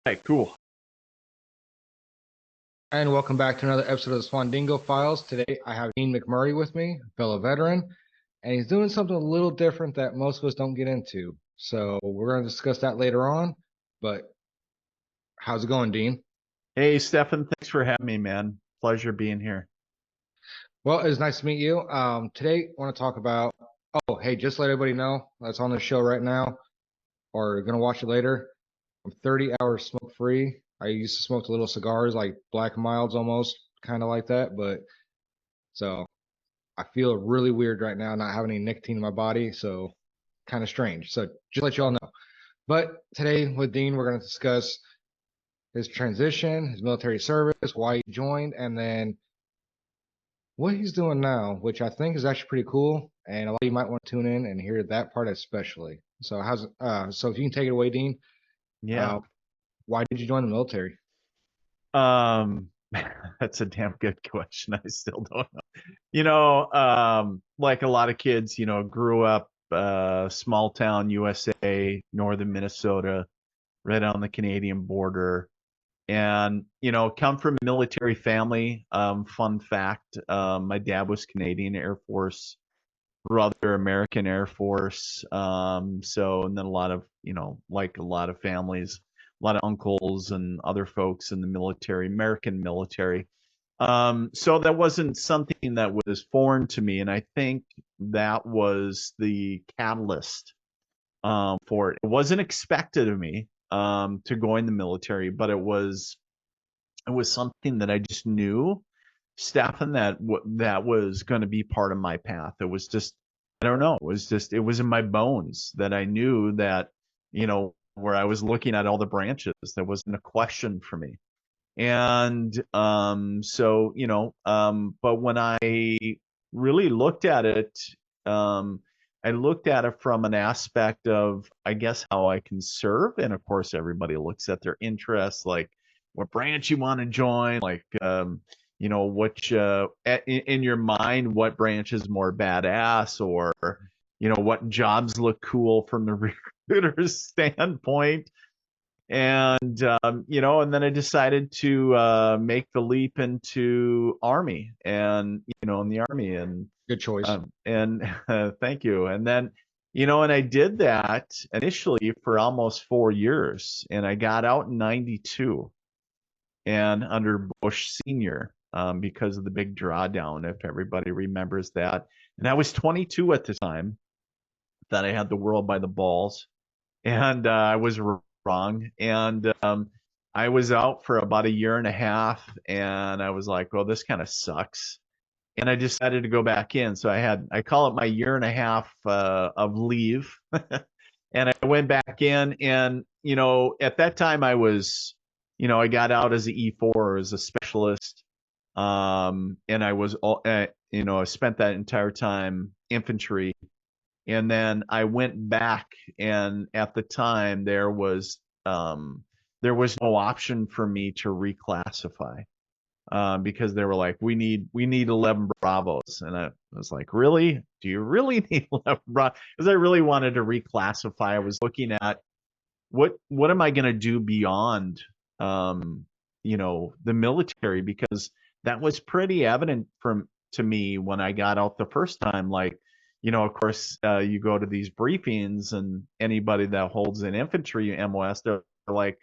Right, cool. And welcome back to another episode of the Swandingo Files. Today I have Dean McMurray with me, a fellow veteran, and he's doing something a little different that most of us don't get into. So we're going to discuss that later on. But how's it going, Dean? Hey, Stephen, thanks for having me, man. Pleasure being here. Well, it's nice to meet you. Today I want to talk about. Oh, hey, just let everybody know that's on the show right now, or going to watch it later. I'm 30 hours smoke free. I used to smoke the little cigars, like Black Milds, almost kind of like that, but so. I feel really weird right now, not having any nicotine in my body, so kind of strange. So just let you all know. But today with Dean, we're going to discuss his transition, his military service, why he joined, and then what he's doing now, which I think is actually pretty cool. And a lot of you might want to tune in and hear that part especially. So so if you can take it away, Dean, Yeah. uh, why did you join the military? Um, that's a damn good question. I still don't know. Like a lot of kids, grew up small town USA, northern Minnesota, right on the Canadian border. And, come from a military family. Fun fact, my dad was Canadian Air Force, brother American Air Force. And then a lot of, like a lot of families, a lot of uncles and other folks in the military, American military. So that wasn't something that was foreign to me. And I think that was the catalyst for it. It wasn't expected of me to go in the military, but it was something that I just knew, Stefan, that was going to be part of my path. It was just, I don't know, it was in my bones that I knew that, where I was looking at all the branches, there wasn't a question for me. And but when I really looked at it, um, I looked at it from an aspect of, I guess, how I can serve. And of course, everybody looks at their interests, like what branch you want to join, like, which, in your mind, what branch is more badass, or, what jobs look cool from the recruiter's standpoint. And then I decided to make the leap into Army, and in the Army. Good choice. And thank you. And then, and I did that initially for almost 4 years, and I got out in 92, and under Bush Senior, because of the big drawdown, if everybody remembers that. And I was 22 at the time, that I had the world by the balls, and I was wrong. And I was out for about a year and a half, and I was like, well, this kind of sucks. And I decided to go back in. So I call it my year and a half of leave. And I went back in, and, at that time I got out as an E4, as a specialist. And I was all, I spent that entire time infantry. And then I went back, and at the time there was no option for me to reclassify, because they were like, we need 11 Bravos. And I was like, really? Do you really need 11 Bravos? Because I really wanted to reclassify. I was looking at what am I going to do beyond, the military, because that was pretty evident from to me when I got out the first time. Like, of course, you go to these briefings, and anybody that holds an infantry MOS, they're like,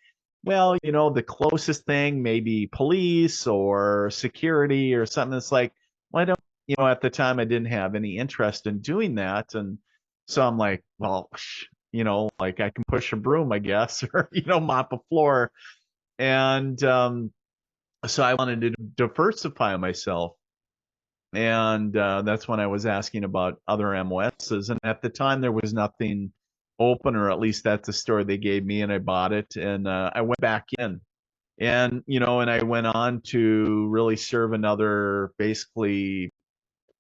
well, the closest thing may be police or security or something. It's like, why don't, at the time I didn't have any interest in doing that. And so I'm like, well, like I can push a broom, I guess, or, mop a floor. And so I wanted to diversify myself. And that's when I was asking about other MOSs. And at the time, there was nothing open, or at least that's the story they gave me. And I bought it, and I went back in. And I went on to really serve another, basically,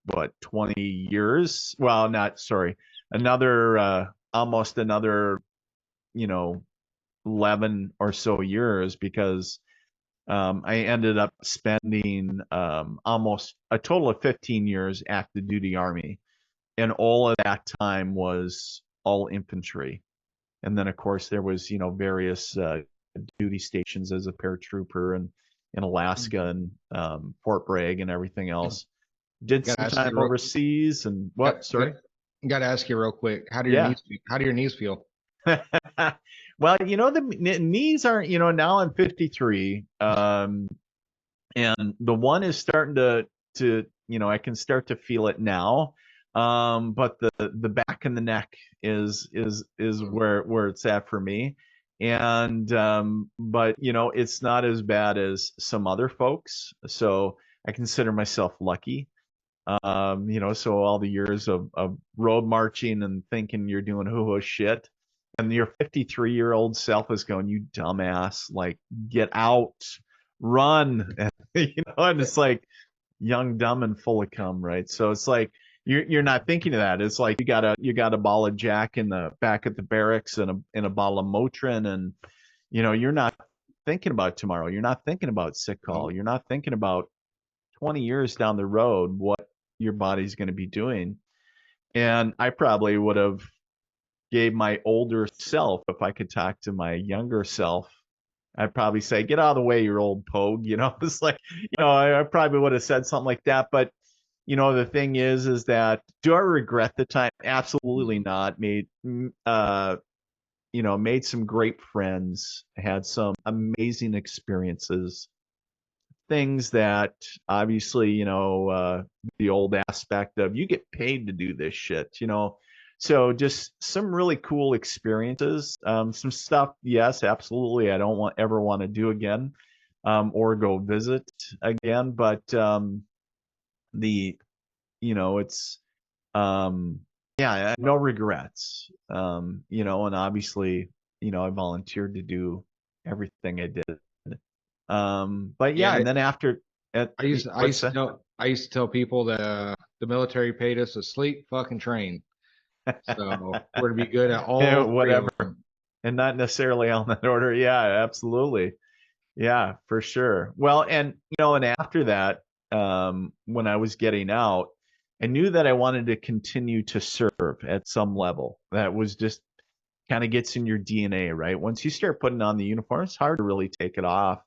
what, 20 years? Well, not, sorry, another, almost another, you know, 11 or so years, because I ended up spending almost a total of 15 years active duty Army. And all of that time was all infantry. And then, of course, there was, various duty stations as a paratrooper and in Alaska and Fort Bragg and everything else. Did Gotta some ask you time overseas and what? Sorry. Gotta ask you real quick. Yeah. How do your knees feel? Well, the knees aren't, now I'm 53. And the one is starting to I can start to feel it now. But the back and the neck is where it's at for me. And but it's not as bad as some other folks. So I consider myself lucky. So all the years of road marching and thinking you're doing hoo-hoo shit, and your 53-year-old self is going, you dumbass, like get out, run, and it's like young, dumb, and full of cum, right? So it's like you're not thinking of that. It's like you got a ball of Jack in the back at the barracks and a bottle of Motrin, and you're not thinking about tomorrow. You're not thinking about sick call. You're not thinking about 20 years down the road what your body's going to be doing. And I probably would have gave my older self, if I could talk to my younger self, I'd probably say, get out of the way, you old pogue. It's like, I probably would have said something like that. But, the thing is that do I regret the time? Absolutely not. Made some great friends, had some amazing experiences, things that obviously, the old aspect of you get paid to do this shit, so just some really cool experiences, some stuff, yes, absolutely, I don't ever want to do again, or go visit again, but the it's yeah, no regrets, and obviously, I volunteered to do everything I did. But yeah, Yeah, and then after, what's that? I used to tell people that the military paid us to sleep, fucking train. So we're to be good at all three of Whatever, them. and not necessarily on that order. Yeah, absolutely. Yeah, for sure. Well, and and after that, when I was getting out, I knew that I wanted to continue to serve at some level. That was just kind of gets in your DNA, right? Once you start putting on the uniform, it's hard to really take it off.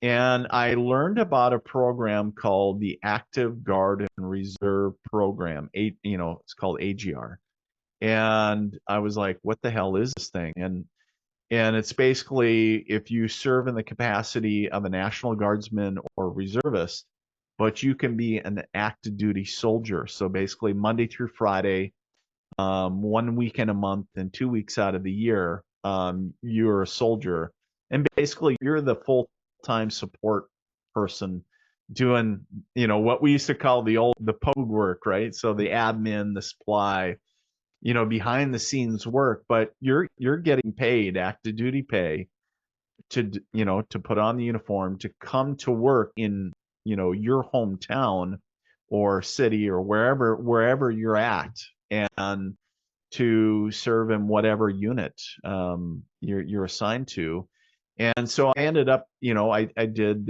And I learned about a program called the Active Guard and Reserve Program. It's called AGR. And I was like, what the hell is this thing? And it's basically if you serve in the capacity of a National Guardsman or reservist, but you can be an active duty soldier. So basically Monday through Friday, 1 weekend a month and 2 weeks out of the year, you're a soldier. And basically you're the full time support person doing, what we used to call the pogue work, right? So the admin, the supply, behind the scenes work, but you're getting paid active duty pay to put on the uniform, to come to work in, your hometown or city or wherever you're at, and to serve in whatever unit you're assigned to. And so I ended up, I did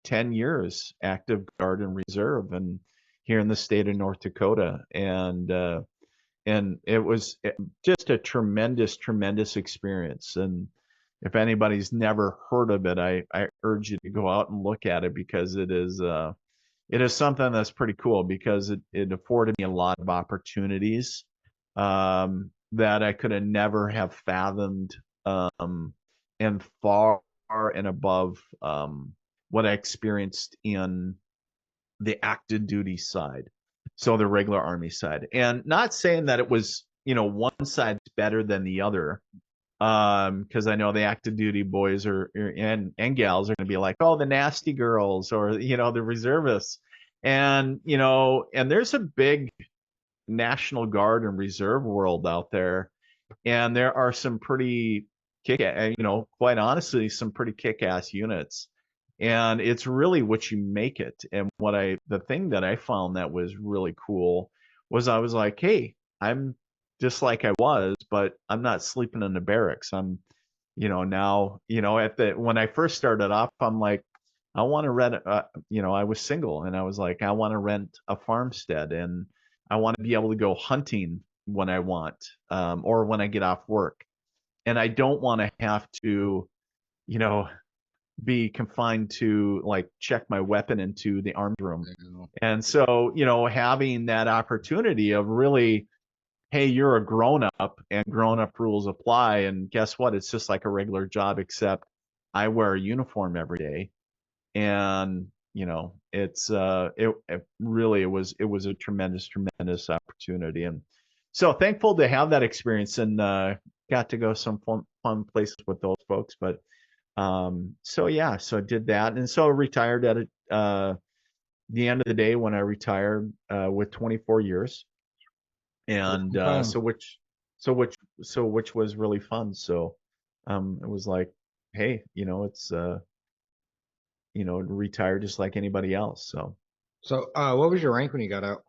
10 years active guard and reserve and here in the state of North Dakota. And it was just a tremendous experience. And if anybody's never heard of it, I urge you to go out and look at it, because it is something that's pretty cool, because it afforded me a lot of opportunities that I could have never have fathomed, and far and above what I experienced in the active duty side, so the regular Army side. And not saying that it was, one side's better than the other, because I know the active duty boys and gals are going to be like, oh, the nasty girls, or the reservists, and and there's a big National Guard and Reserve world out there, and there are some pretty quite honestly, some pretty kick-ass units. And it's really what you make it. And the thing that I found that was really cool was I was like, hey, I'm just like I was, but I'm not sleeping in the barracks. I'm, now, when I first started off, I'm like, I want to rent, I was single, and I was like, I want to rent a farmstead, and I want to be able to go hunting when I want, or when I get off work. and I don't want to have to, you know, be confined to like check my weapon into the arms room. And so, having that opportunity of really, hey, you're a grown up and grown up rules apply. And guess what? It's just like a regular job, except I wear a uniform every day. And, it really, it was a tremendous opportunity. And so thankful to have that experience, and got to go some fun places with those folks. But so yeah, so I did that, and so retired at the end of the day when I retired with 24 years, and Fun. so which which was really fun. So it was like, hey, it's retire just like anybody else. So, what was your rank when you got out?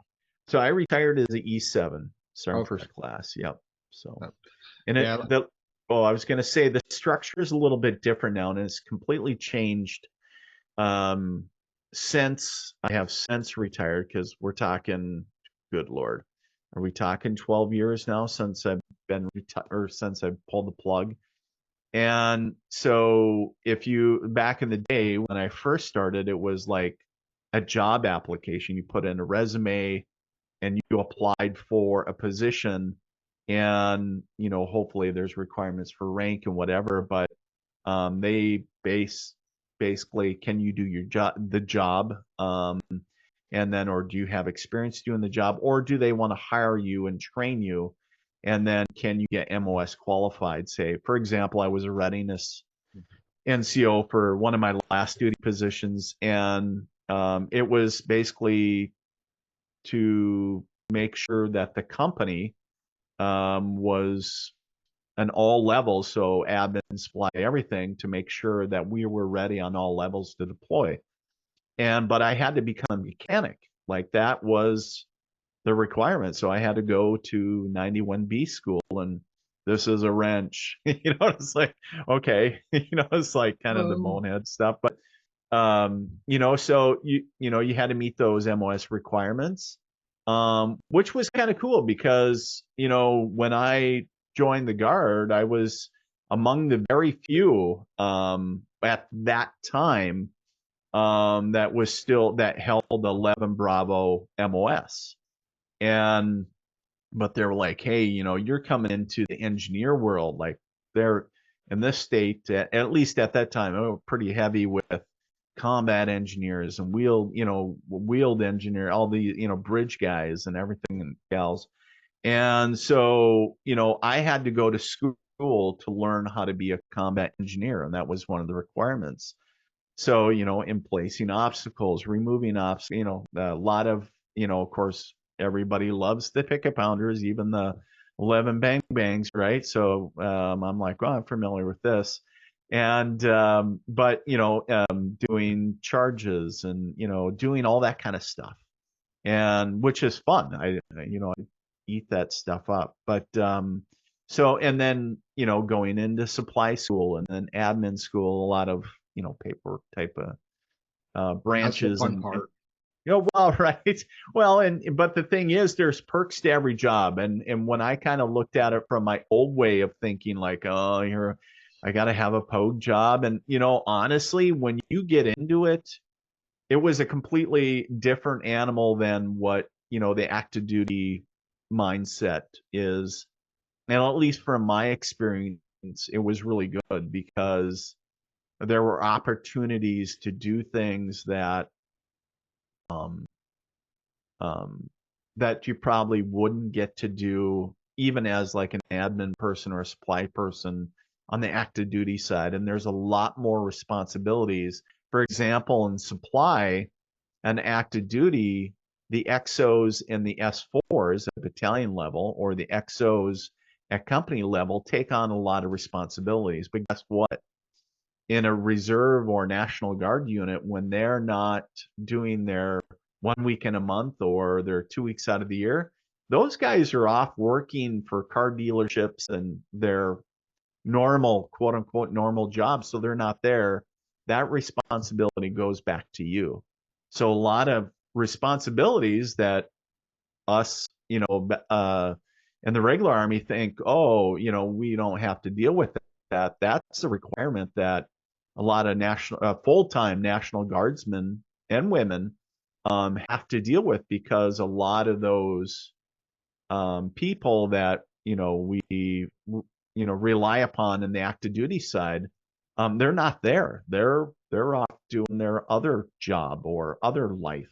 So I retired as an E7, Sergeant Okay. First Class. Yep. So Uh, and Yeah. I was going to say the structure is a little bit different now, and it's completely changed um, since I have since retired, because we're talking, good Lord, are we talking 12 years now since I've been retired, or since I pulled the plug? And so if you, back in the day when I first started, it was like a job application. You put in a resume and you applied for a position, and hopefully there's requirements for rank and whatever, but they basically, can you do the job, and then, or do you have experience doing the job, or do they want to hire you and train you, and then can you get MOS qualified? Say, for example, I was a readiness NCO for one of my last duty positions, and it was basically to make sure that the company was an all levels, so admin, supply, everything, to make sure that we were ready on all levels to deploy. But I had to become a mechanic. Like, that was the requirement. So I had to go to 91B school, and this is a wrench. It's like, okay, it's like kind of the bonehead stuff. But so you had to meet those MOS requirements, which was kind of cool because, when I joined the Guard, I was among the very few at that time that held 11 Bravo MOS. And but they were like, hey, you're coming into the engineer world. Like, they're in this state, at least at that time, they were pretty heavy with combat engineers and wheeled engineer, all the, bridge guys and everything, and gals. And so, I had to go to school to learn how to be a combat engineer, and that was one of the requirements. So, in placing obstacles, removing obstacles, a lot of, of course, everybody loves the picket pounders, even the 11 bang bangs, right? So I'm like, well, I'm familiar with this. And, but, doing charges and, doing all that kind of stuff, and which is fun. I eat that stuff up. But, and then, going into supply school and then admin school, a lot of, paperwork type of That's the branches, fun and part. well, right. Well, but the thing is, there's perks to every job, and when I kind of looked at it from my old way of thinking, like, oh, I got to have a pogue job, and honestly, when you get into it, it was a completely different animal than what the active duty mindset is. And at least from my experience, it was really good because there were opportunities to do things um, um, that you probably wouldn't get to do even as like an admin person or a supply person on the active duty side. And there's a lot more responsibilities. For example, in supply and active duty, the XOs and the S4s at battalion level, or the XOs at company level, take on a lot of responsibilities. But guess what? In a reserve or National Guard unit, when they're not doing their 1 week in a month or they're 2 weeks out of the year, those guys are off working for car dealerships and their normal, quote unquote, normal jobs. So they're not there. That responsibility goes back to you. So a lot of responsibilities that us, And the regular Army think, oh, we don't have to deal with that. That's a requirement that a lot of full-time National Guardsmen and women have to deal with, because a lot of those people that we rely upon in the active duty side, they're not there. They're off doing their other job or other life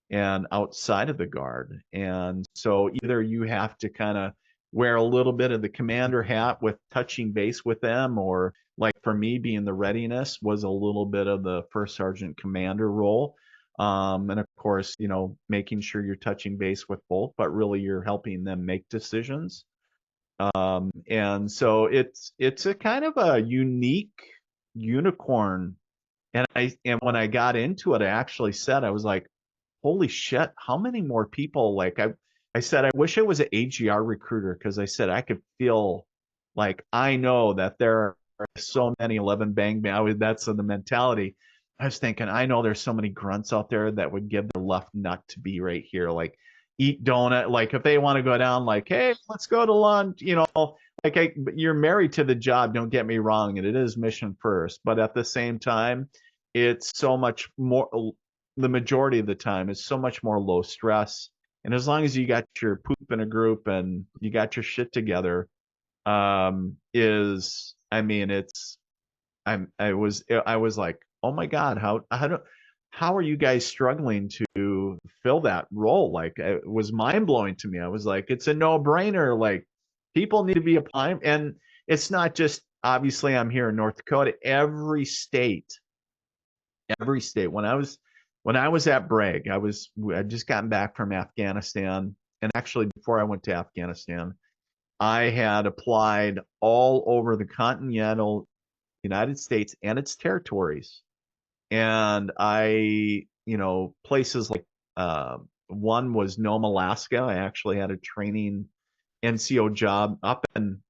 and outside of the guard. And so either you have to kind of wear a little bit of the commander hat with touching base with them, or like for me, being the readiness was a little bit of the first sergeant commander role. And of course, making sure you're touching base with both, but really you're helping them make decisions. And so it's a kind of a unique unicorn. And when I got into it, I actually said, I was like, holy shit, how many more people? Like I said, I wish I was an AGR recruiter, because I said I could feel like I know that there are so many 11 bang bang. That's the mentality. I was thinking, I know there's so many grunts out there that would give their left nut to be right here, like eat donut. Like if they want to go down, like, hey, let's go to lunch, like you're married to the job. Don't get me wrong, and it is mission first, but at the same time, it's so much more. The majority of the time is so much more low stress, and as long as you got your poop in a group and you got your shit together, is I mean it's I was like, oh my god, how are you guys struggling to fill that role? Like it was mind blowing to me. I was like, it's a no brainer. Like people need to be applying, and it's not just, obviously I'm here in North Dakota. Every state. When I was at Bragg, I'd just gotten back from Afghanistan, and actually before I went to Afghanistan, I had applied all over the continental United States and its territories. And places like one was Nome, Alaska. I actually had a training NCO job up in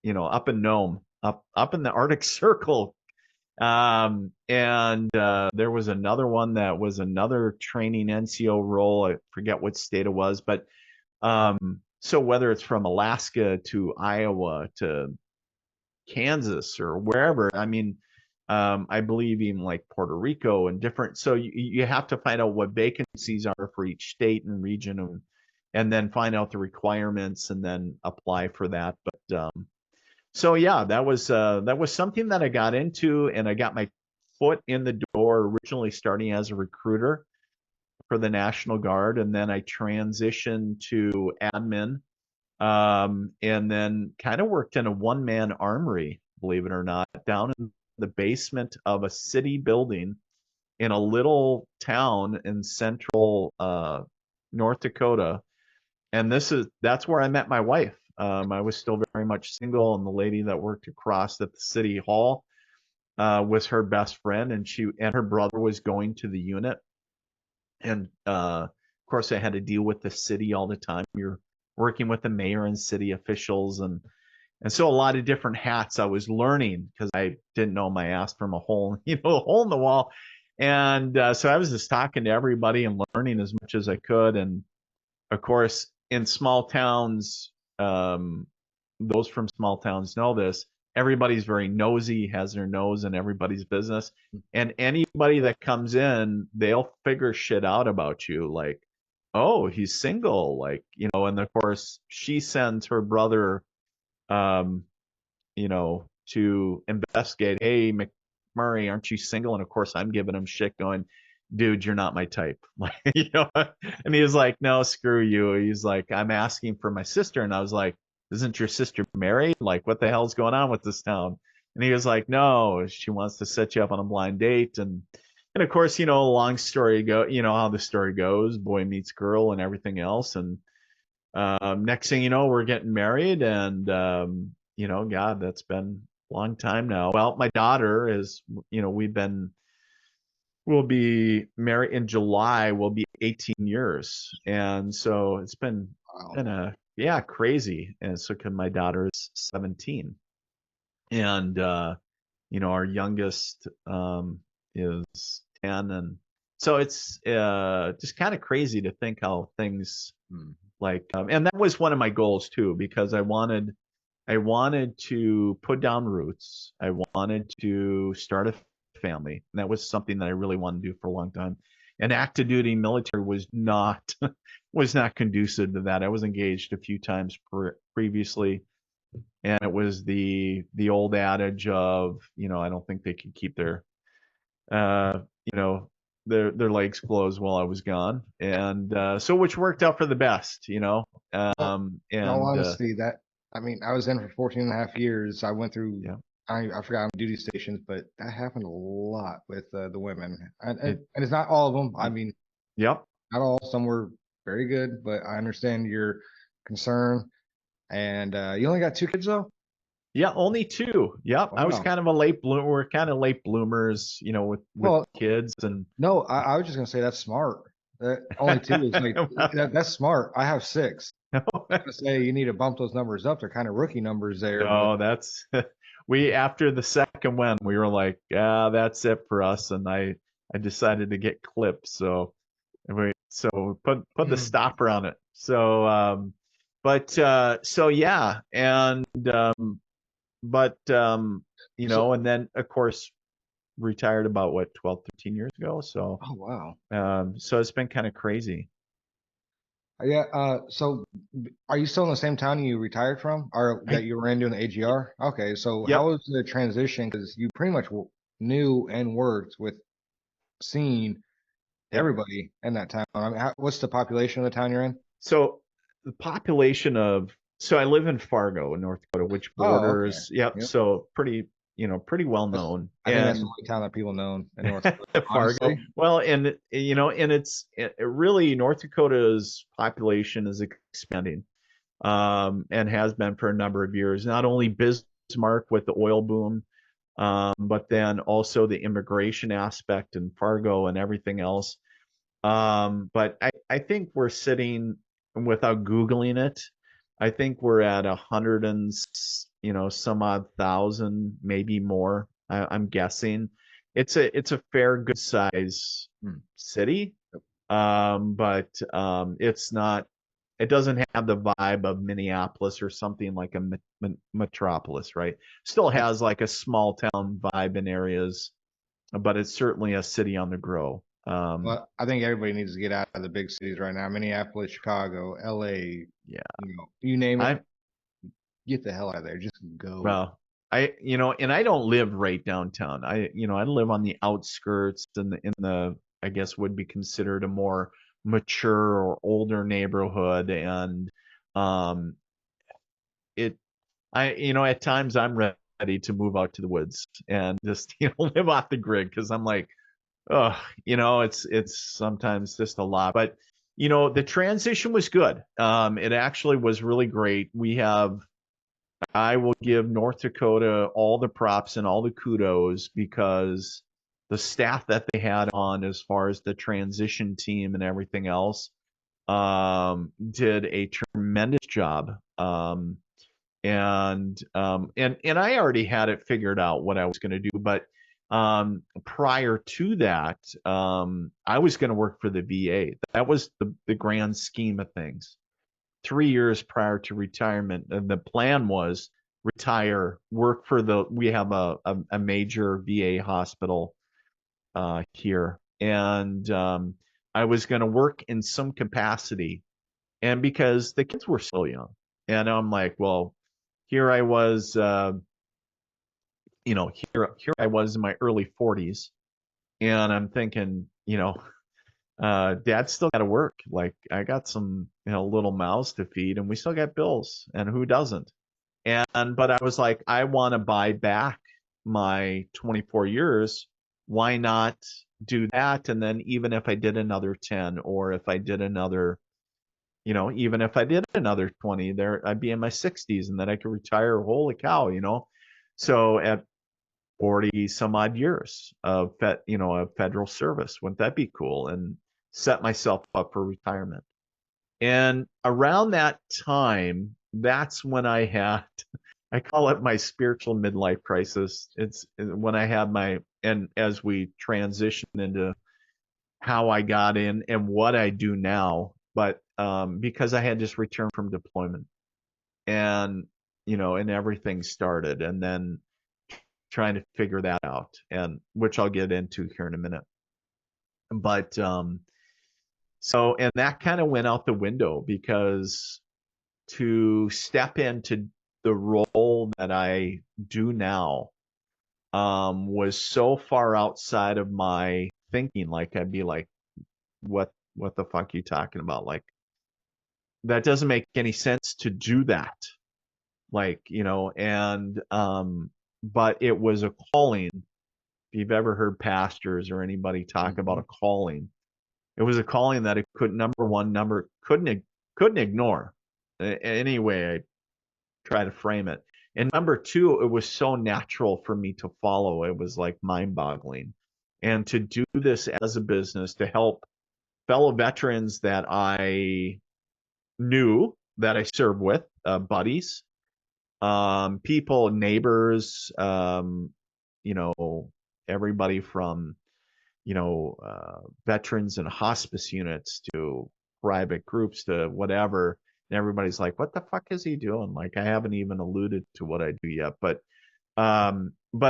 Nome, up in the Arctic Circle. And there was another one that was another training NCO role. I forget what state it was, but so whether it's from Alaska to Iowa to Kansas or wherever, I mean, I believe even like Puerto Rico and different. So you have to find out what vacancies are for each state and region, and then find out the requirements and then apply for that. But so yeah, that was something that I got into, and I got my foot in the door originally starting as a recruiter for the National Guard, and then I transitioned to admin, and then kind of worked in a one-man armory, believe it or not, down in the basement of a city building in a little town in central North Dakota. And that's where I met my wife. I was still very much single, and the lady that worked across at the city hall was her best friend, and she and her brother was going to the unit. And of course, I had to deal with the city all the time. You're working with the mayor and city officials, and so a lot of different hats I was learning, because I didn't know my ass from a hole, a hole in the wall. And so I was just talking to everybody and learning as much as I could. And of course, in small towns, those from small towns know this. Everybody's very nosy, has their nose in everybody's business, and anybody that comes in, they'll figure shit out about you, like, oh, he's single, like, and of course, she sends her brother, um, to investigate. Hey, McMurray, aren't you single? And of course, I'm giving him shit, going, dude, you're not my type. Like, and he was like, no, screw you. He's like, I'm asking for my sister. And I was like, isn't your sister married? Like, what the hell's going on with this town? And he was like, no, she wants to set you up on a blind date. And of course, long story go, how the story goes, boy meets girl and everything else. And next thing you know, we're getting married, and God, that's been a long time now. Well, my daughter is, we'll be married in July. We'll be 18 years, and so it's been Wow. yeah, crazy. And so, cause my daughter is 17, and our youngest is 10, and so it's just kind of crazy to think how things Like, and that was one of my goals too, because I wanted to put down roots. I wanted to start a family. And that was something that I really wanted to do for a long time. And active duty military was not was not conducive to that. I was engaged a few times previously, and it was the old adage of, I don't think they could keep their uh, you know, their legs closed while I was gone, and so which worked out for the best, Well, in all and honesty, I mean, I was in for 14 and a half years. I went through, yeah, I forgot how many duty stations, but that happened a lot with the women. And it, it's not all of them. I mean, yep. not all. Some were very good, but I understand your concern. And you only got two kids, though? Yeah, only two. Yep. I was Wow. kind of a late bloomer. We're kind of late bloomers, with Well, kids and no, I was just gonna say that's smart. That only two is like that's smart. I have six. I was gonna say you need to bump those numbers up. They're kind of rookie numbers there, but no, that's we after the second one, we were like, yeah, that's it for us. And I decided to get clipped. So put the stopper on it. So yeah, and but so and then of course retired about what 12, 13 years ago. So oh wow. so it's been kind of crazy. Yeah, so are you still in the same town you retired from, or I that you were in doing the AGR? Okay, so how Yep. was the transition? Because you pretty much knew and worked with, seeing Yep. everybody in that town. I mean, what's the population of the town you're in? So the population of so I live in Fargo in North Dakota, which Oh, okay. borders, yep, Yep. so pretty well That's, known. I think that's the And only town that people know in North Dakota, Fargo. honestly. Well, and it really North Dakota's population is expanding, and has been for a number of years. Not only Bismarck with the oil boom, but then also the immigration aspect in Fargo and everything else. But I think we're sitting, without Googling it, I think we're at 100 and some odd thousand, maybe more. I'm guessing. It's a fair good size city, but it's not. It doesn't have the vibe of Minneapolis or something like a metropolis, right? Still I, has like a small town vibe in areas, but it's certainly a city on the grow. well, I think everybody needs to get out of the big cities right now. Minneapolis, Chicago, LA, Yeah. you name it, I get the hell out of there. Just go. Well, and I don't live right downtown. I live on the outskirts in the I guess would be considered a more mature or older neighborhood, and um, it at times I'm ready to move out to the woods and just live off the grid because I'm like, oh, it's sometimes just a lot, but the transition was good. It actually was really great. I will give North Dakota all the props and all the kudos because the staff that they had on as far as the transition team and everything else did a tremendous job. And I already had it figured out what I was going to do, but prior to that, I was going to work for the VA. That was the grand scheme of things. 3 years prior to retirement, and the plan was retire, work for we have a major VA hospital here, and I was going to work in some capacity, and because the kids were still young, and I'm like, well, here I was, here I was in my early 40s, and I'm thinking, Dad's still got to work. Like I got some, little mouths to feed, and we still got bills, and who doesn't? But I was like, I want to buy back my 24 years. Why not do that? And then even if I did another 10, or if I did another, even if I did another 20, there I'd be in my 60s, and then I could retire. Holy cow. So at 40 some odd years of federal service, wouldn't that be cool? And set myself up for retirement. And around that time, that's when I call it my spiritual midlife crisis. It's when I had and as we transition into how I got in and what I do now, but because I had just returned from deployment, and and everything started, and then trying to figure that out, and which I'll get into here in a minute. But so, and that kind of went out the window, because to step into the role that I do now was so far outside of my thinking. Like, I'd be like, what the fuck are you talking about? Like, that doesn't make any sense to do that. Like, and but it was a calling. If you've ever heard pastors or anybody talk about a calling, it was a calling that it couldn't ignore. Anyway, I try to frame it. And number two, it was so natural for me to follow. It was like mind-boggling. And to do this as a business, to help fellow veterans that I knew, that I served with, buddies, people, neighbors, everybody from, veterans and hospice units to private groups to whatever. And everybody's like, what the fuck is he doing? Like, I haven't even alluded to what I do yet. But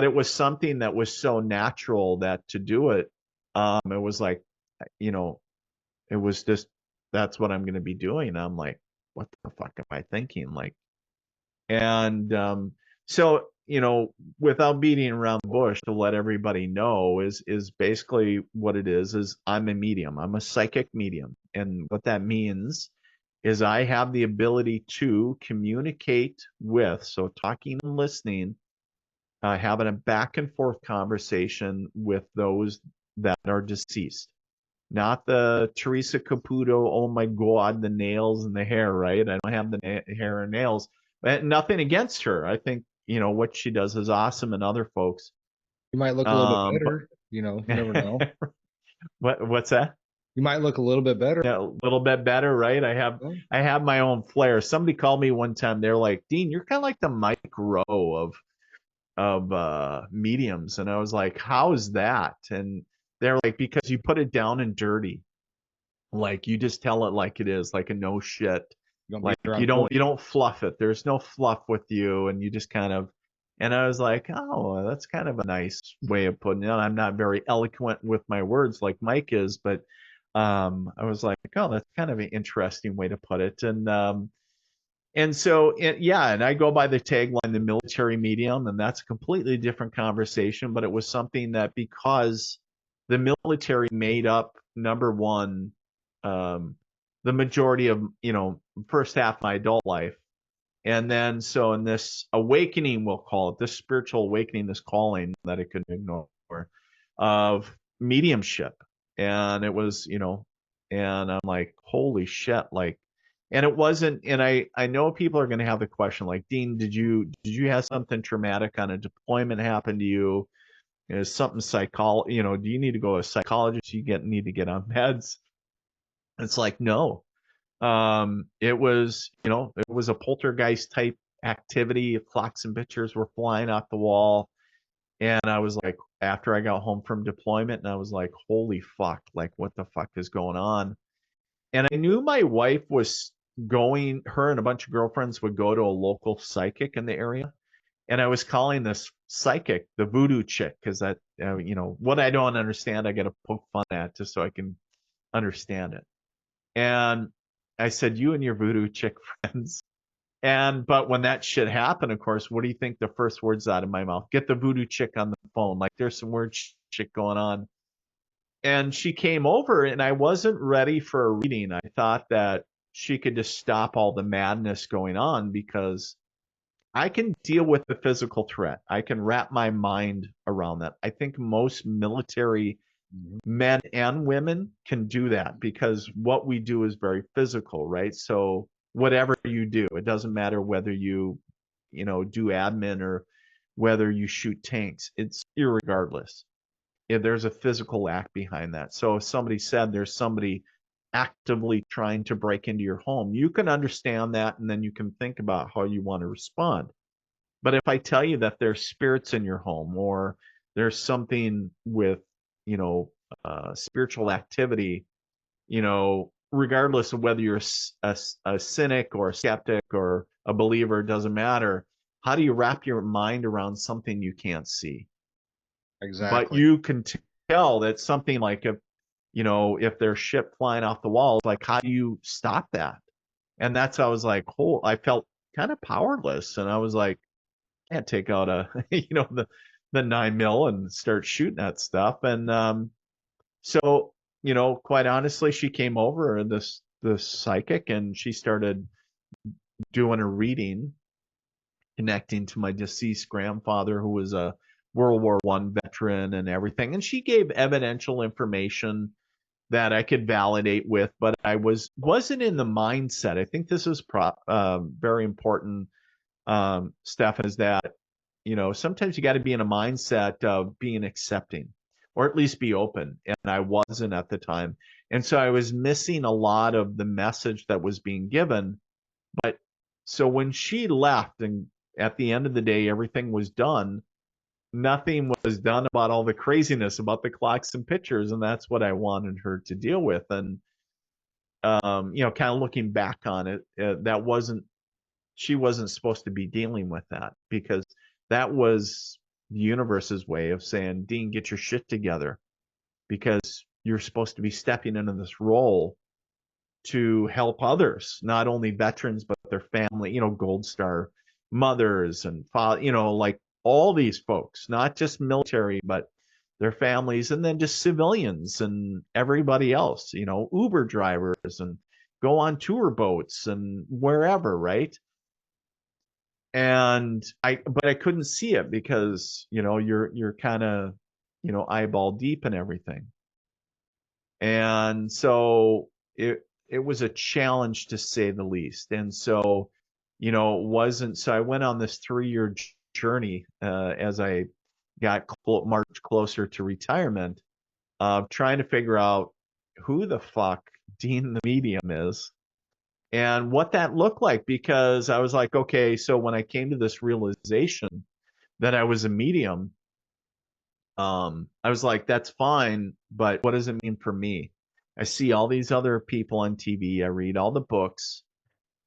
it was something that was so natural that to do it, it was like, you know, it was just, that's what I'm going to be doing. And I'm like, what the fuck am I thinking? Like, and so, without beating around the bush, to let everybody know, is basically what it is I'm a medium. I'm a psychic medium. And what that means is I have the ability to communicate with, so talking and listening, having a back and forth conversation with those that are deceased. Not the Teresa Caputo, oh my God, the nails and the hair, right? I don't have the hair and nails. But nothing against her. I think, what she does is awesome, and other folks. You might look a little bit But better. You never know. what's that? You might look a little bit better. Yeah, a little bit better, right? I have my own flair. Somebody called me one time. They're like, Dean, you're kind of like the Mike Rowe of mediums. And I was like, how is that? And they're like, because you put it down and dirty. Like, you just tell it like it is, like a no shit. You don't Like, beat around you the bush. don't fluff it. There's no fluff with you, and you just kind of. And I was like, oh, that's kind of a nice way of putting it. I'm not very eloquent with my words like Mike is, but I was like, oh, that's kind of an interesting way to put it. And so, yeah, and I go by the tagline, the military medium, and that's a completely different conversation. But it was something that, because the military made up, number one, um, the majority of, first half of my adult life. And then, so in this awakening, we'll call it, this spiritual awakening, this calling that I couldn't ignore, of mediumship. And it was, and I'm like, holy shit, like, and it wasn't, and I know people are going to have the question, like, Dean, did you have something traumatic on a deployment happen to you? Is something do you need to go to a psychologist? Need to get on meds? It's like, no. It was, it was a poltergeist type activity. Clocks and pictures were flying off the wall. And I was like, after I got home from deployment, and I was like, holy fuck, like, what the fuck is going on? And I knew my wife was her and a bunch of girlfriends would go to a local psychic in the area. And I was calling this psychic the voodoo chick, because that, what I don't understand, I got to poke fun at just so I can understand it. And I said, you and your voodoo chick friends. But when that shit happened, of course, what do you think the first words out of my mouth? Get the voodoo chick on the phone. Like, there's some weird shit going on. And she came over, and I wasn't ready for a reading. I thought that she could just stop all the madness going on, because I can deal with the physical threat. I can wrap my mind around that. I think most military men and women can do that, because what we do is very physical, right? So whatever you do, it doesn't matter whether you do admin or whether you shoot tanks. It's irregardless. There's a physical act behind that. So if somebody said there's somebody actively trying to break into your home, you can understand that, and then you can think about how you want to respond. But if I tell you that there's spirits in your home, or there's something with, spiritual activity, regardless of whether you're a cynic or a skeptic or a believer, it doesn't matter. How do you wrap your mind around something you can't see? But Exactly. you can tell that something like if there's shit flying off the walls, like how do you stop that? And that's how I was like, I felt kind of powerless, and I was like, I can't take out a the 9 mil and start shooting at stuff. And so quite honestly, she came over, this psychic, and she started doing a reading, connecting to my deceased grandfather, who was a World War I veteran and everything. And she gave evidential information that I could validate with, but I wasn't in the mindset. I think this is very important, Stefan, is that sometimes you got to be in a mindset of being accepting, or at least be open. And I wasn't at the time, and so I was missing a lot of the message that was being given. But so when she left, and at the end of the day, everything was done. Nothing was done about all the craziness about the clocks and pictures, and that's what I wanted her to deal with. And kind of looking back on it, that wasn't she wasn't supposed to be dealing with that, because that was the universe's way of saying, Dean, get your shit together, because you're supposed to be stepping into this role to help others, not only veterans, but their family, Gold Star mothers and father, like all these folks, not just military, but their families, and then just civilians and everybody else, Uber drivers, and go on tour boats and wherever, right? And but I couldn't see it because, you're kind of, eyeball deep in everything. And so it was a challenge, to say the least. And so, it wasn't. So I went on this 3-year journey, as I got marched closer to retirement, of trying to figure out who the fuck Dean the medium is and what that looked like. Because I was like, okay, so when I came to this realization that I was a medium, I was like, that's fine, but what does it mean for me? I see all these other people on TV, I read all the books,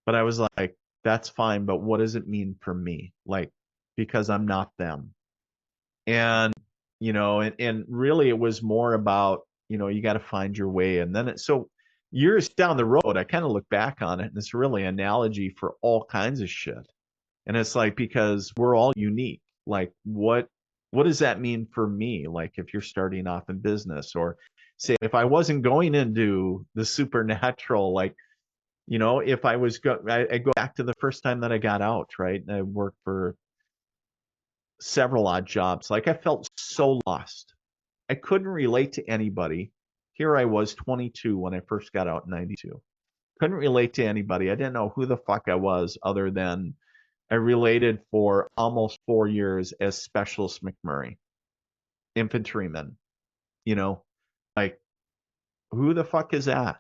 but I was like, that's fine, but what does it mean for me? Like, because I'm not them. And, and really it was more about, you got to find your way. And then so years down the road, I kind of look back on it, and it's really an analogy for all kinds of shit. And it's like, because we're all unique. Like, what does that mean for me? Like, if you're starting off in business, or say if I wasn't going into the supernatural, like, if I was I go back to the first time that I got out, right? And I worked for several odd jobs. Like, I felt so lost. I couldn't relate to anybody. Here I was, 22, when I first got out in 92. Couldn't relate to anybody. I didn't know who the fuck I was, other than I related for almost 4 years as Specialist McMurray, infantryman, you know, like, who the fuck is that?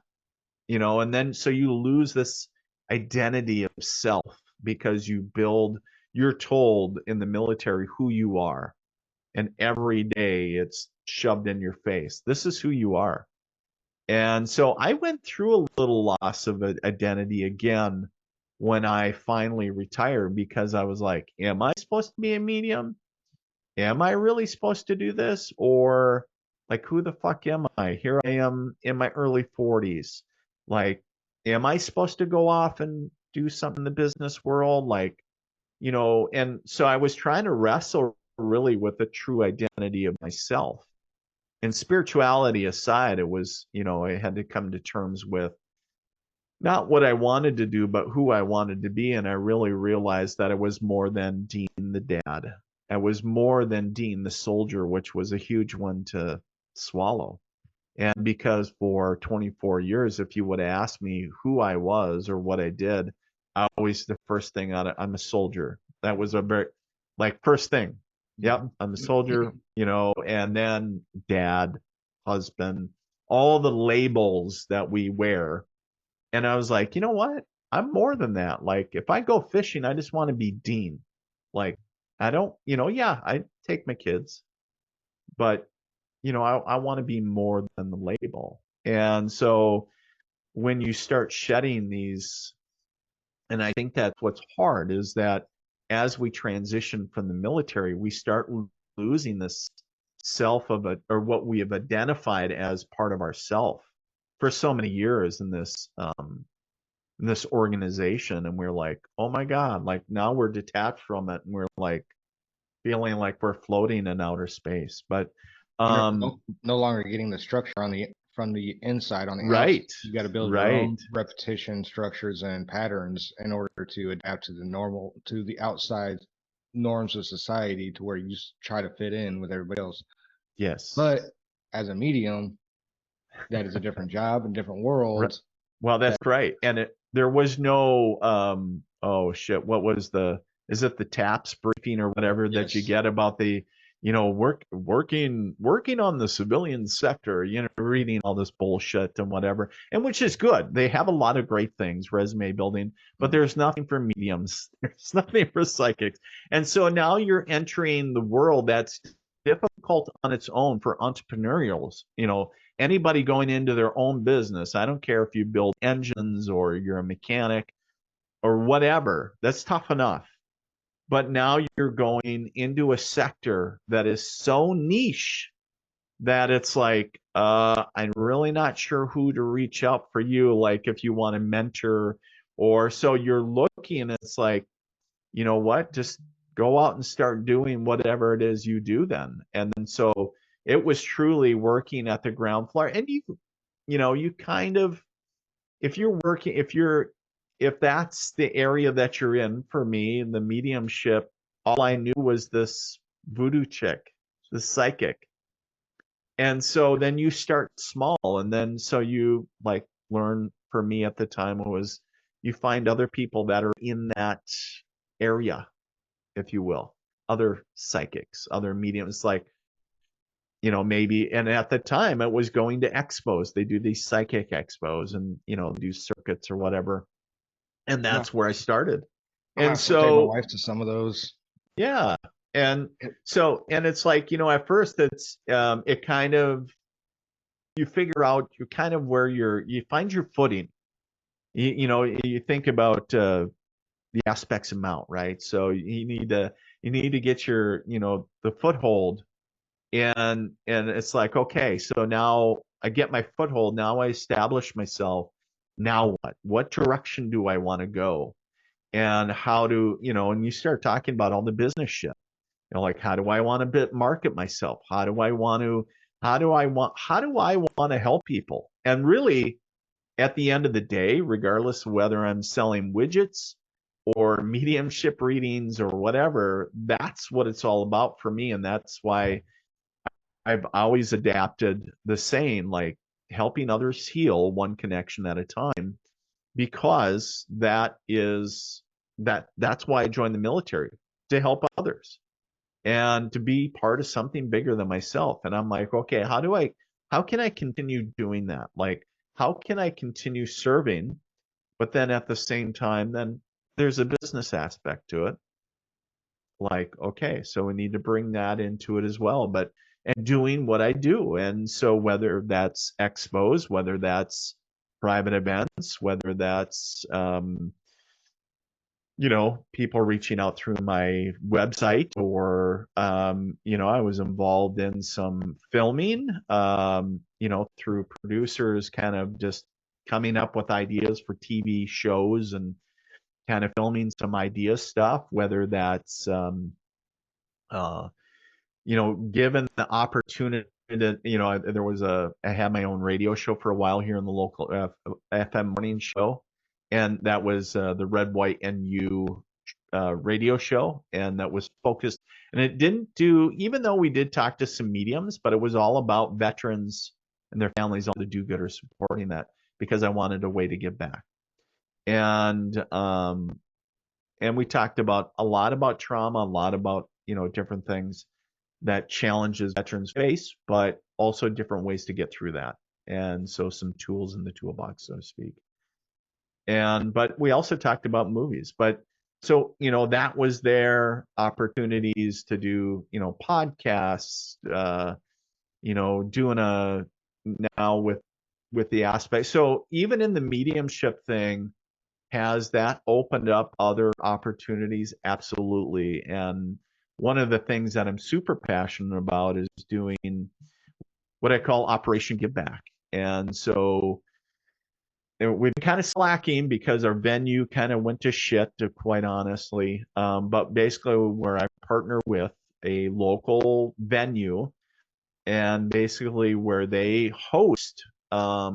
And then so you lose this identity of self, because you're told in the military who you are. And every day it's shoved in your face. This is who you are. And so I went through a little loss of identity again when I finally retired, because I was like, am I supposed to be a medium? Am I really supposed to do this? Or, like, who the fuck am I? Here I am in my early 40s. Like, am I supposed to go off and do something in the business world? Like, and so I was trying to wrestle really with the true identity of myself. And spirituality aside, it was, I had to come to terms with not what I wanted to do, but who I wanted to be. And I really realized that I was more than Dean the dad. I was more than Dean the soldier, which was a huge one to swallow. And because for 24 years, if you would have asked me who I was or what I did, I always, the first thing out of, I'm a soldier. That was a very, like, first thing. Yep, I'm a soldier, and then dad, husband, all the labels that we wear. And I was like, you know what? I'm more than that. Like, if I go fishing, I just want to be Dean. Like, I don't, yeah, I take my kids, but I want to be more than the label. And so when you start shedding these, and I think that's what's hard, is that as we transition from the military, we start losing this self of a, or what we have identified as part of ourself for so many years in this organization, and we're like, oh my god, like now we're detached from it, and we're like feeling like we're floating in outer space. But And they're um no longer getting the structure on the from the inside on the outside. right, You got to build your right, own repetition structures and patterns in order to adapt to the outside norms of society, to where you try to fit in with everybody else. yes. But as a medium, that is a different job and different world. Well, that's That right. And there was no oh shit, what was the, is it the TAPS briefing or whatever that you yes, get about the, working on the civilian sector, reading all this bullshit and whatever. And which is good. They have a lot of great things, resume building, but there's nothing for mediums. There's nothing for psychics. And so now you're entering the world that's difficult on its own for entrepreneurials, anybody going into their own business. I don't care if you build engines or you're a mechanic or whatever, that's tough enough. But now you're going into a sector that is so niche that it's like, I'm really not sure who to reach out for you. Like if you want to mentor, or so you're looking, it's like, you know what, just go out and start doing whatever it is you do then. And then so it was truly working at the ground floor. And you kind of, if you're working, if that's the area that you're in, for me in the mediumship, all I knew was this voodoo chick, the psychic. And so then you start small, and then so you like learn, for me at the time was, you find other people that are in that area, if you will, other psychics, other mediums, like, maybe. And at the time it was going to expos. They do these psychic expos and, do circuits or whatever. And I'm gonna, that's where I started. I'm gonna And have to take my so, wife to some of those. yeah. And so, and it's like, at first it's, it kind of, you figure out, you kind of where you find your footing. You think about, the aspects of Mount, right? So you need to get your, the foothold. And it's like, okay, so now I get my foothold, now I establish myself. Now what direction do I want to go? And how to, and you start talking about all the business shit, like, how do I want to market myself? How do I want to help people? And really, at the end of the day, regardless of whether I'm selling widgets or mediumship readings or whatever, that's what it's all about for me. And that's why I've always adapted the saying, like, helping others heal one connection at a time, because that's why I joined the military, to help others and to be part of something bigger than myself. And I'm like, okay, how can I continue doing that? Like, how can I continue serving, but then at the same time, then there's a business aspect to it. Like, okay, so we need to bring that into it as well. But and doing what I do. And so whether that's expos, whether that's private events, whether that's people reaching out through my website, or I was involved in some filming, through producers kind of just coming up with ideas for TV shows and kind of filming some idea stuff, whether that's uh, given the opportunity to, there was I had my own radio show for a while here in the local FM morning show, and that was the Red, White, and You radio show, and that was focused, and it didn't do, even though we did talk to some mediums, but it was all about veterans and their families, all the do-gooders supporting that, because I wanted a way to give back. And we talked about a lot about trauma, a lot about, different things that challenges veterans face, but also different ways to get through that. And so some tools in the toolbox, so to speak. But we also talked about movies. But so, that was their opportunities to do, podcasts, doing now with with the aspect. So even in the mediumship thing, has that opened up other opportunities? Absolutely. And one of the things that I'm super passionate about is doing what I call Operation Give Back. And so we've been kind of slacking because our venue kind of went to shit, quite honestly. But basically, where I partner with a local venue, and basically where they host a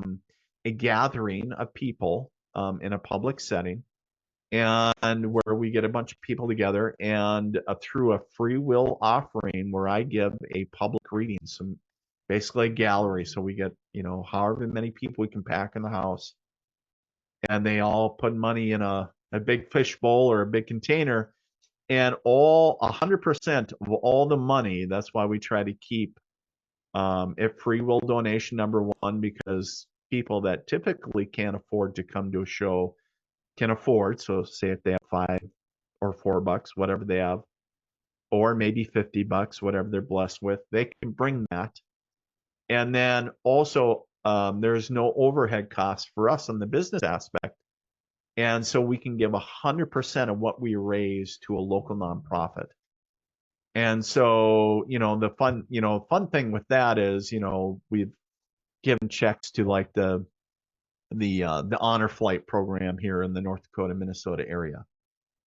gathering of people in a public setting, and where we get a bunch of people together, and through a free will offering where I give a public reading, some basically a gallery. So we get, however many people we can pack in the house, and they all put money in a big fish bowl or a big container, and all 100% of all the money. That's why we try to keep it free will donation, number one, because people that typically can't afford to come to a show can afford. So say if they have $5 or $4, whatever they have, or maybe $50, whatever they're blessed with, they can bring that. And then also, there's no overhead costs for us on the business aspect. And so we can give 100% of what we raise to a local nonprofit. And so, the fun thing with that is, we've given checks to like the honor flight program here in the North Dakota, Minnesota area,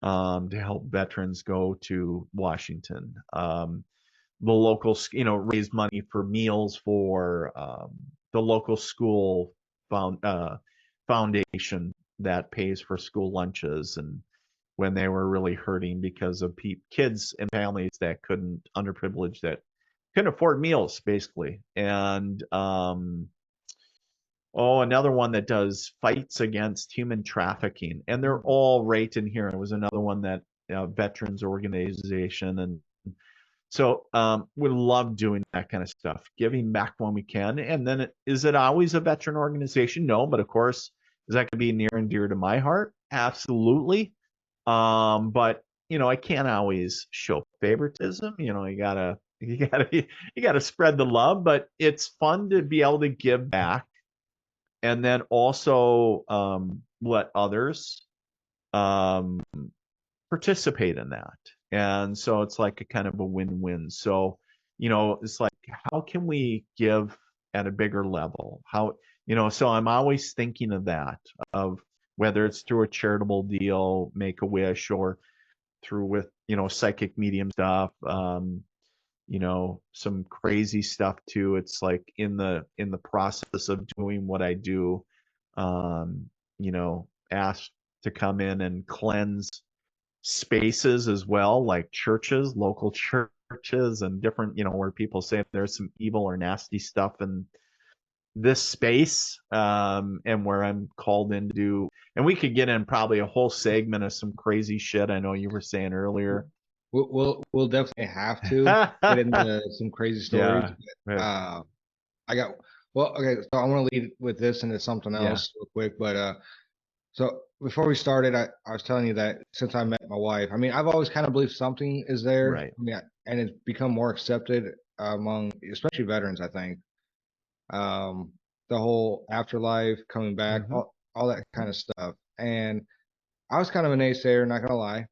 to help veterans go to Washington. The local, raise money for meals for the local school foundation that pays for school lunches, and when they were really hurting because of kids and families that underprivileged, that couldn't afford meals, basically. And another one that does fights against human trafficking, and they're all right in here. It was another one that veterans organization, and so we love doing that kind of stuff, giving back when we can. And then is it always a veteran organization? No, but of course, is that going to be near and dear to my heart? Absolutely. But I can't always show favoritism. You gotta spread the love. But it's fun to be able to give back, and then also let others um, participate in that. And so it's like a kind of a win-win. So, it's like, how can we give at a bigger level? So I'm always thinking of that, of whether it's through a charitable deal, make a wish, or through with, psychic medium stuff, some crazy stuff too. It's like in the process of doing what I do, asked to come in and cleanse spaces as well, like churches, local churches, and different, where people say there's some evil or nasty stuff in this space, and where I'm called in to do, and we could get in probably a whole segment of some crazy shit. I know you were saying earlier. We'll definitely have to get into some crazy stories. Yeah. But, I got okay. So I want to lead with this into something else real quick. But so before we started, I was telling you that since I met my wife, I mean, I've always kind of believed something is there. Right. I mean, and it's become more accepted among especially veterans, I think. The whole afterlife, coming back, all that kind of stuff. And I was kind of a naysayer, not gonna lie.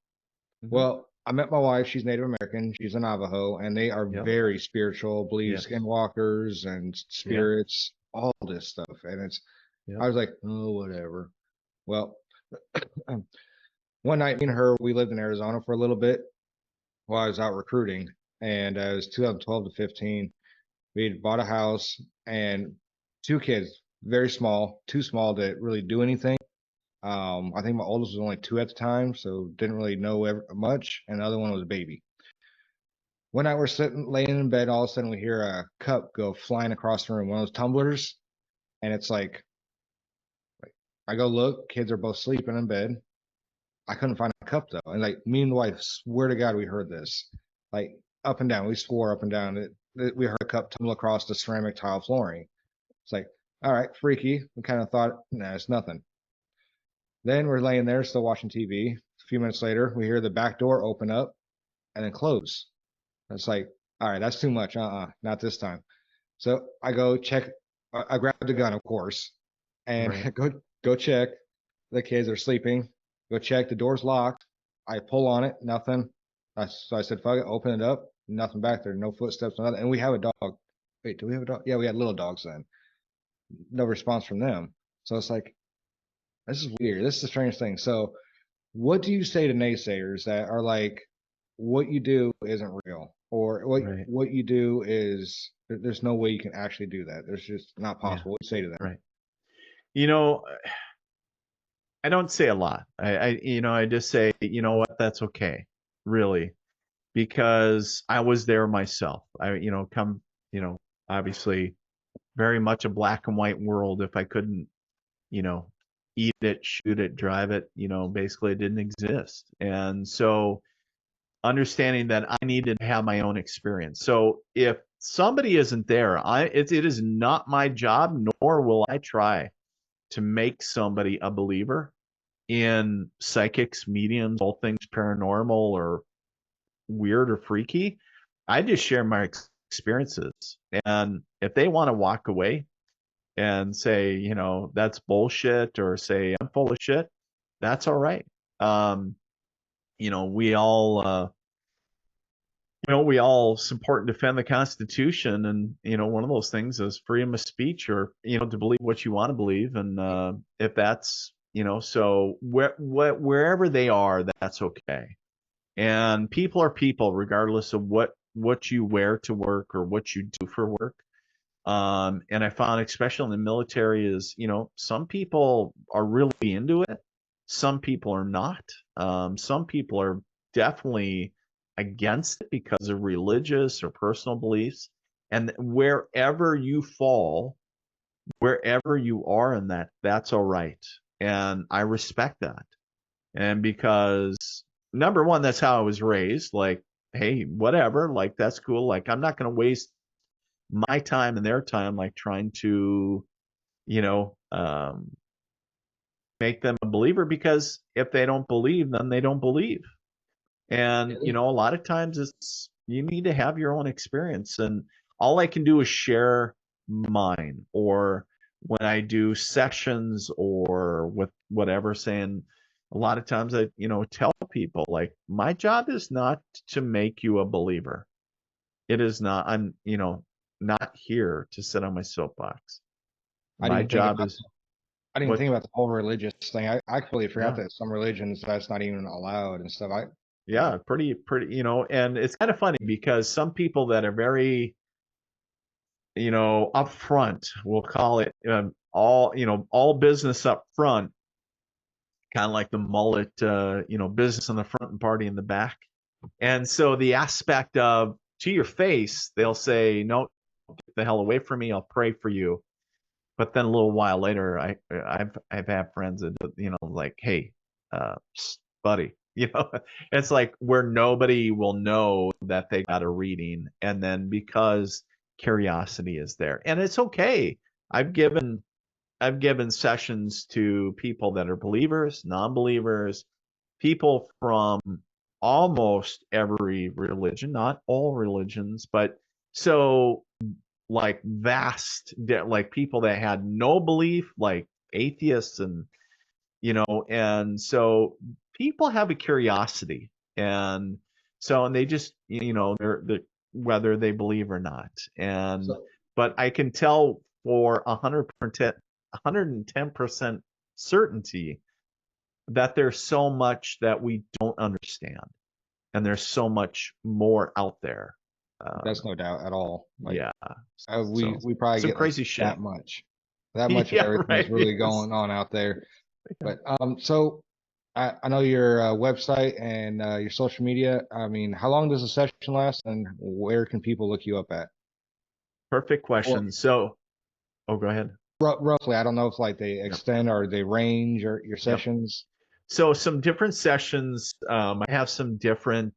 Well, I met my wife. She's Native American. She's a Navajo, and they are very spiritual, believe skinwalkers and spirits, all this stuff. And I was like, oh, whatever. Well, one night, me and her, we lived in Arizona for a little bit while I was out recruiting, and it was 2012 to 15. We had bought a house and two kids, very small, too small to really do anything. I think my oldest was only 2 at the time, so didn't really know much, and the other one was a baby. One night we're laying in bed, all of a sudden we hear a cup go flying across the room, one of those tumblers, and it's like I go look, kids are both sleeping in bed. I couldn't find a cup though, and like me and the wife swear to God we heard this, like up and down. We swore up and down that we heard a cup tumble across the ceramic tile flooring. It's like, all right, freaky. We kind of thought, nah, it's nothing. Then we're laying there still watching TV. A few minutes later, we hear the back door open up and then close. It's like, all right, that's too much. Not this time. So I go check I grabbed the gun, of course, and Right. go check. The kids are sleeping. Go check. The door's locked. I pull on it, nothing. So I said, fuck it, open it up. Nothing back there. No footsteps, nothing. And we have a dog. Wait, do we have a dog? Yeah, we had little dogs then. No response from them. So it's like, this is weird. This is a strange thing. So what do you say to naysayers that are like, what you do isn't real, or Right. what you do is there's no way you can actually do that. There's just not Yeah. possible. What do you say to them? Right. You know, I don't say a lot. I just say, you know what, that's okay, really, because I was there myself. Come, you know, obviously very much a black and white world. If I couldn't, you know, eat it, shoot it, drive it, basically it didn't exist. And so understanding that I needed to have my own experience. So if somebody isn't there, it is not my job, nor will I try to make somebody a believer in psychics, mediums, all things paranormal or weird or freaky. I just share my experiences. And if they want to walk away and say, that's bullshit or say I'm full of shit, that's all right. Um, we all we all support and defend the Constitution, and one of those things is freedom of speech, or to believe what you want to believe, and if that's so wherever they are, that's okay. And people are people, regardless of what you wear to work or what you do for work. And I found, especially in the military, is some people are really into it, some people are not. Some people are definitely against it because of religious or personal beliefs. And wherever you fall, wherever you are in that, that's all right. And I respect that. And because number one, that's how I was raised. Like, hey, whatever, like that's cool. Like, I'm not going to waste my time and their time, like trying to, you know, um, make them a believer, because if they don't believe, then they don't believe. And, a lot of times it's, you need to have your own experience. And all I can do is share mine, or when I do sessions or with whatever, saying a lot of times I, tell people, like, my job is not to make you a believer. It is not. I'm, not here to sit on my soapbox. I didn't My even think job about is I didn't even what, think about the whole religious thing. I completely forgot yeah, that some religions that's not even allowed and stuff. yeah, pretty, and it's kind of funny because some people that are very, upfront, we'll call it, all business up front, kind of like the mullet, business in the front and party in the back. And so the aspect of, to your face, they'll say, no, get the hell away from me. I'll pray for you. But then a little while later, I've had friends that, like, hey, buddy, it's like where nobody will know that they got a reading, and then because curiosity is there, and it's okay. I've given I've given sessions to people that are believers, non-believers, people from almost every religion, not all religions, but so like like people that had no belief, like atheists, and so people have a curiosity, and and they just, they're whether they believe or not. And So but I can tell for 110% certainty that there's so much that we don't understand, and there's so much more out there. that's um, no doubt at all. Like yeah, we so we probably some get like crazy shit. that much of Yeah, everything that's right. really It's, going on out there. yeah. But so I know your website and your social media. I mean, how long does a session last, and where can people look you up at? Perfect Or question. So, oh, go ahead. roughly, I don't know if like they Yep. extend or they range or your Yep. sessions. So some different sessions. I have some different,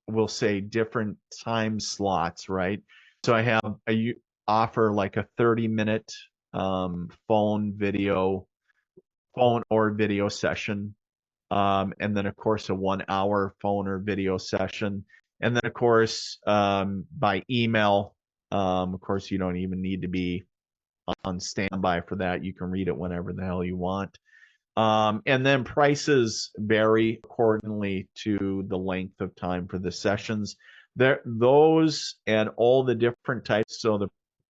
we'll say different time slots, right? So I offer like a 30-minute phone or video session. And then of course a 1 hour phone or video session. And then of course by email. Of course you don't even need to be on standby for that. You can read it whenever the hell you want. And then prices vary accordingly to the length of time for the sessions. Those and all the different types, so the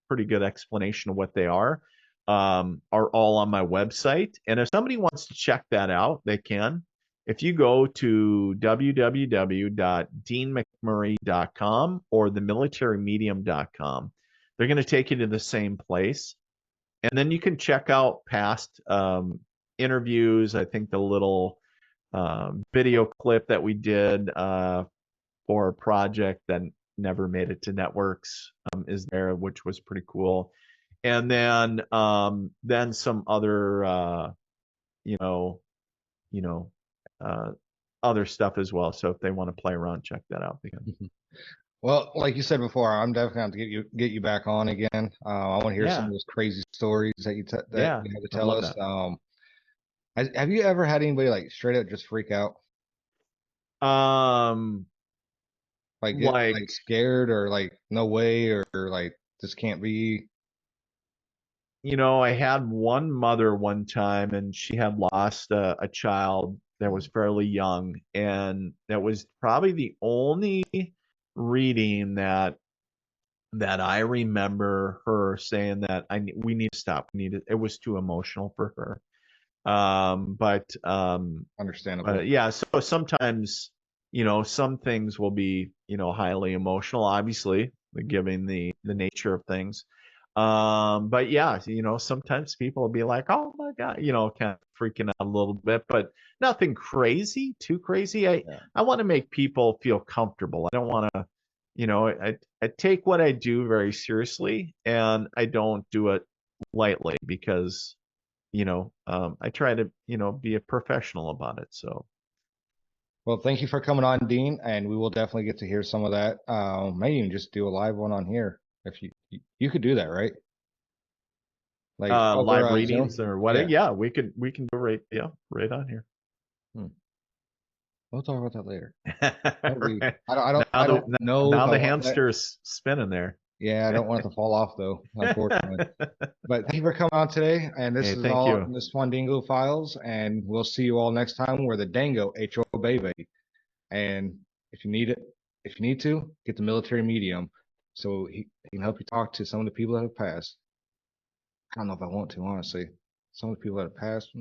pretty good explanation of what they are all on my website. And if somebody wants to check that out, they can. If you go to www.deanmcmurray.com or themilitarymedium.com, they're going to take you to the same place. And then you can check out past interviews. I think the little video clip that we did for a project that never made it to networks is there, which was pretty cool. And then some other you know other stuff as well. So if they want to play around, check that out again. Well, like you said before, I'm definitely going to get you back on again. I want to hear some of those crazy stories that you have to tell us. Have you ever had anybody like straight up just freak out? Like get like scared or like no way or like this can't be. I had one mother one time, and she had lost a child that was fairly young, and that was probably the only reading that I remember her saying that we need to stop. It was too emotional for her. Understandable. Yeah, so sometimes, some things will be, highly emotional, obviously, given the nature of things. But yeah, sometimes people will be like, "Oh my God," kind of freaking out a little bit, but nothing crazy, too crazy. I want to make people feel comfortable. I don't want to, I take what I do very seriously, and I don't do it lightly because I try to, be a professional about it. So, well, thank you for coming on, Dean, and we will definitely get to hear some of that. Maybe even just do a live one on here if you could do that, right? Like over live Zoom? readings or what? Yeah, we can do right on here. We'll talk about that later. Right. I don't know. Now the hamster's spinning there. Yeah, I don't want it to fall off though, unfortunately. But thank you for coming on today. And this is all in the Swandingo Files. And we'll see you all next time. We're the Dango H.O. Baby. And if you need to, get the military medium so he can help you talk to some of the people that have passed. I don't know if I want to, honestly. Some of the people that have passed,